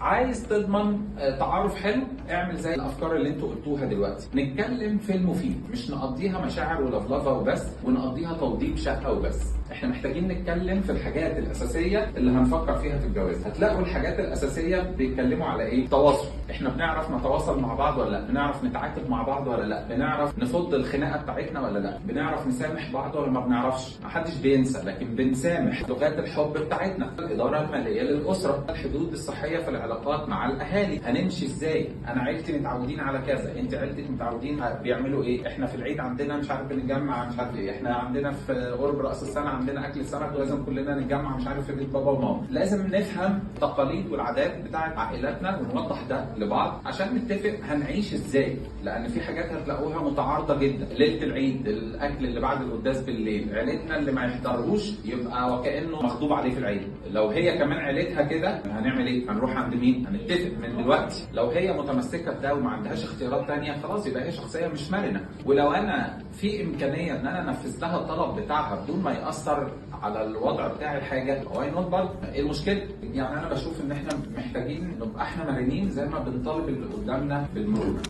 عايز تضمن تعارف حلو، اعمل زي الافكار اللي انتوا قلتوها دلوقتي، نتكلم في المفيد، مش نقضيها مشاعر ولفلفه وبس ونقضيها توضيب شقه وبس. احنا محتاجين نتكلم في الحاجات الاساسيه اللي هنفكر فيها في الجواز. هتلاقوا الحاجات الاساسيه بيتكلموا على ايه؟ تواصل. احنا بنعرف نتواصل مع بعض ولا لا؟ بنعرف نتعاتب مع بعض ولا لا؟ بنعرف نفض الخناقه بتاعتنا ولا لا؟ بنعرف نسامح بعض ولا ما بنعرفش؟ محدش بينسى، لكن بنسامح. لغات الحب بتاعتنا، الاداره الماليه للاسره، الحدود الصحيه في العلاقات مع الاهالي، هنمشي ازاي؟ انا عيلتي متعودين على كذا، انت عيلتك متعودين بيعملوا ايه؟ احنا في العيد عندنا مش عارف بنتجمع مش عارف ايه، احنا عندنا في قرب راس السنه عندنا اكل سمك ولازم كلنا نتجمع مش عارف في بيت بابا وماما. لازم نفهم التقاليد والعادات بتاعت عائلاتنا ونوضح ده لبعض عشان نتفق هنعيش ازاي، لان في حاجات هتلاقوها متعارضه جدا. ليله العيد الاكل اللي بعد القداس بالليل، عيلتنا اللي ما يحضرهوش يبقى وكانه مغضوب عليه في العيد. لو هي كمان عيلتها كده هنعمل ايه؟ هنروح عند مين؟ هنتفق من دلوقتي. لو هي متمسكه بده وما عندهاش اختيارات ثانيه خلاص يبقى هي شخصيه مش مرنه. ولو انا في امكانيه ان انا انفذ لها الطلب بتاعها بدون ما ياثر على الوضع بتاع الحاجه، واي نوت برضه ايه المشكله؟ يعني انا بشوف ان احنا محتاجين نبقى احنا مرنين زي ما بنطالب اللي قدامنا بالمرونه.